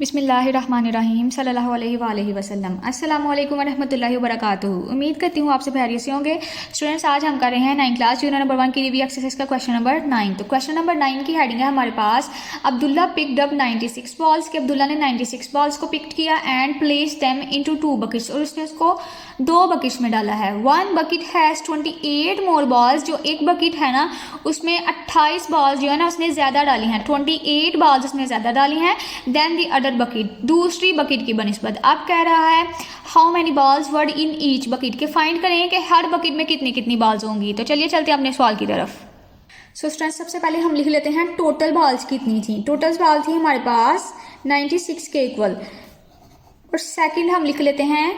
बिस्मिल्लाहिर्रहमानिर्रहीम सल्लल्लाहु अलैहि वसल्लम। अस्सलामु अलैकुम वरहमतुल्लाहि वबरकातुहू। उम्मीद करती हूँ आप सब खैरियत से होंगे। स्टूडेंट्स, आज हम कर रहे हैं 9th क्लास यूनिट नंबर 1 की रिव्यू एक्सरसाइज का क्वेश्चन नंबर 9। तो क्वेश्चन नंबर 9 की हेडिंग है हमारे पास, अब्दुल्ला पिक्ड अप 96 बॉल्स के अब्दुल्ला ने 96 बॉल्स को पिक्ड किया and place them into 2 buckets, और उसने उसको 2 बकेट्स में डाला है। 1 बकेट हैज़ 28 मोर बॉल्स, जो एक बकेट है ना उसमें 28 बॉल्स जो है ना उसने ज़्यादा डाली हैं, 28 बॉल्स उसने ज़्यादा डाली हैं देन दी अदर बकेट, दूसरी बकेट की बनिस्बत। अब कह रहा है how many balls were in each bucket, के फाइंड करें कि हर बकेट में कितनी कितनी बॉल्स होंगी। तो चलिए चलते हैं अपने सवाल की तरफ। सो स्टूडेंट्स, सबसे पहले हम लिख लेते हैं टोटल बॉल्स कितनी थी। टोटल बॉल थी हमारे पास 96 के इक्वल, और सेकंड हम लिख लेते हैं,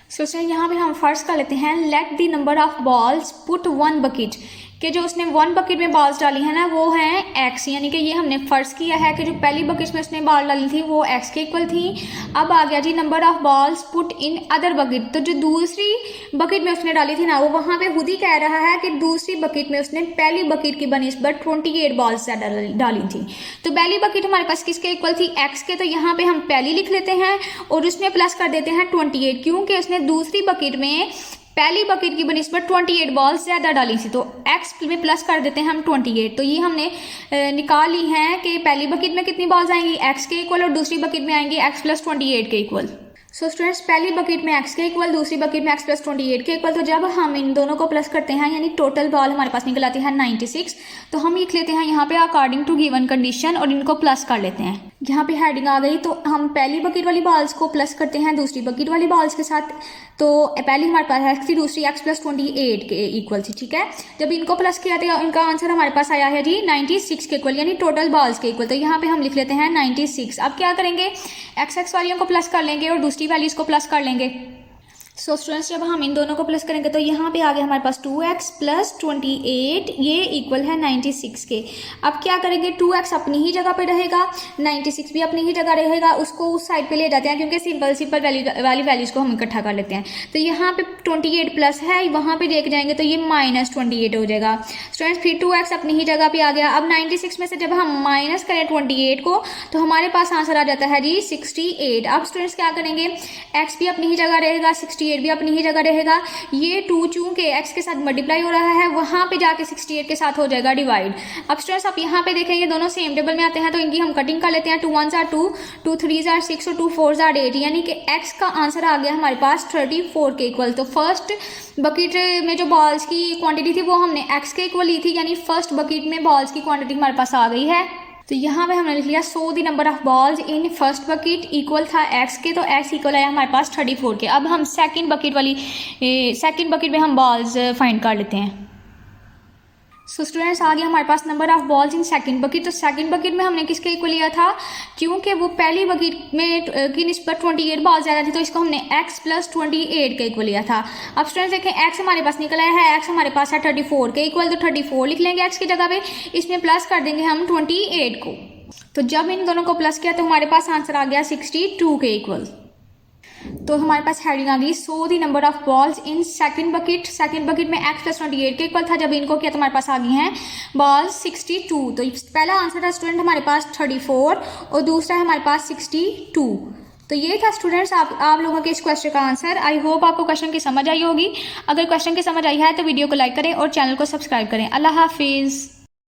सो यहाँ पे हम फर्स्ट कर लेते हैं let the number of balls put 1 bucket, कि जो उसने 1 बकेट में बॉल्स डाली है ना वो हैं x, यानी कि ये हमने फर्स्ट किया है कि जो पहली बकेट में उसने बॉल डाली थी वो x के इक्वल थी। अब आ गया जी number of balls put in other bucket, तो जो दूसरी बकेट में उसने डाली थी ना वो वहाँ पे खुद ही कह रहा है कि दूसरी बकेट में उसने पहली बकेट की बनिस्बत 28 बॉल्स डाली थी। तो पहली बकेट हमारे पास किसके इक्वल थी, x के, तो यहाँ पे हम पहली लिख लेते हैं और उसमें प्लस कर देते हैं 28, क्योंकि उसने दूसरी बकेट में पहली बकेट की बनिस्बत 28 बॉल्स ज़्यादा डाली थी, तो x में प्लस कर देते हैं हम 28। तो ये हमने निकाल ली है कि पहली बकेट में कितनी बॉल्स आएंगी x के इक्वल, और दूसरी बकेट में आएंगी x + 28 के इक्वल। सो स्टूडेंट्स, पहली बकेट में x के इक्वल, दूसरी बकेट में x + 28 के इक्वल। तो जब हम इन दोनों को प्लस करते हैं यानी टोटल बॉल हमारे पास निकल आती है 96, तो हम लिख लेते हैं यहाँ पे अकॉर्डिंग टू गिवन कंडीशन और इनको प्लस कर लेते हैं। यहाँ पे हेडिंग आ गई, तो हम पहली बकेट वाली बॉल्स को प्लस करते हैं दूसरी बकेट वाली बॉल्स के साथ। तो पहली हमारे पास x थी, दूसरी x + 28 के इक्वल थी, ठीक है। जब इनको प्लस किया तो इनका आंसर हमारे पास आया है जी 96 के इक्वल, यानी टोटल बॉल्स के इक्वल। तो यहाँ पे हम लिख लेते हैं 96। अब क्या करेंगे, x वालियों को प्लस कर लेंगे और दूसरी वैल्यूज को प्लस कर लेंगे। सो स्टूडेंट्स, जब हम इन दोनों को प्लस करेंगे तो यहाँ पे आ गया हमारे पास 2x + 28, ये इक्वल है 96 के। अब क्या करेंगे, 2x अपनी ही जगह पे रहेगा, 96 भी अपनी ही जगह रहेगा, उसको उस साइड पे ले जाते हैं क्योंकि सिंपल वाली वैल्यूज को हम इकट्ठा कर लेते हैं। तो यहाँ पे 28 प्लस है, वहाँ पे लेके जाएंगे तो ये -28 हो जाएगा। स्टूडेंट्स, फिर 2x अपनी ही जगह पे आ गया। अब 96 में से जब हम माइनस करें 28 को तो हमारे पास आंसर आ जाता है जी 68। अब स्टूडेंट्स क्या करेंगे, x भी अपनी ही जगह रहेगा, 68 भी अपनी ही जगह रहेगा। ये 2 चूंकि x के साथ मल्टीप्लाई हो रहा है, वहां पे जाके 68 के साथ हो जाएगा डिवाइड। अब स्टूडेंट्स, आप यहाँ पे देखेंगे दोनों सेम टेबल में आते हैं, तो इनकी हम कटिंग कर लेते हैं। 2 1s are 2, 2 3s are 6 और 2 4s are 8, यानी कि x का आंसर आ गया हमारे पास 34 के इक्वल। तो फर्स्ट बकेट में जो बॉल्स की क्वांटिटी थी वो हमने x के इक्वल ली थी, यानी फर्स्ट बकेट में बॉल्स की क्वांटिटी हमारे पास आ गई है। तो यहाँ पे हमने लिख लिया so the number of balls in first bucket equal था x के, तो x इक्वल आया हमारे पास 34 के। अब हम सेकंड बकेट में हम बॉल्स फाइंड कर लेते हैं। सो स्टूडेंट्स, आ गया हमारे पास number of balls in second bucket. तो सेकंड बकेट में हमने किसके इक्वल लिया था, क्योंकि वो पहली बकेट में की निस्बत 28 बॉल्स ज़्यादा थी, तो इसको हमने x + 28 के इक्वल लिया था। अब स्टूडेंट्स देखें, x हमारे पास निकल आया है, x हमारे पास है 34 के इक्वल, तो 34 लिख लेंगे x की जगह पे, इसमें प्लस कर देंगे हम 28 को। तो जब इन दोनों को प्लस किया तो हमारे पास आंसर आ गया 62 के इक्वल। तो हमारे पास हेडिंग आ गई so the number of balls in second bucket में x + 28 के इक्वल था। जब इनको किया तो हमारे पास आ गई हैं बॉल्स 62। तो पहला आंसर था स्टूडेंट हमारे पास 34 और दूसरा है हमारे पास 62। तो ये था स्टूडेंट्स आप लोगों के इस क्वेश्चन का आंसर। आई होप आपको क्वेश्चन की समझ आई होगी। अगर क्वेश्चन की समझ आई है तो वीडियो को लाइक करें और चैनल को सब्सक्राइब करें। अल्लाह हाफिज़।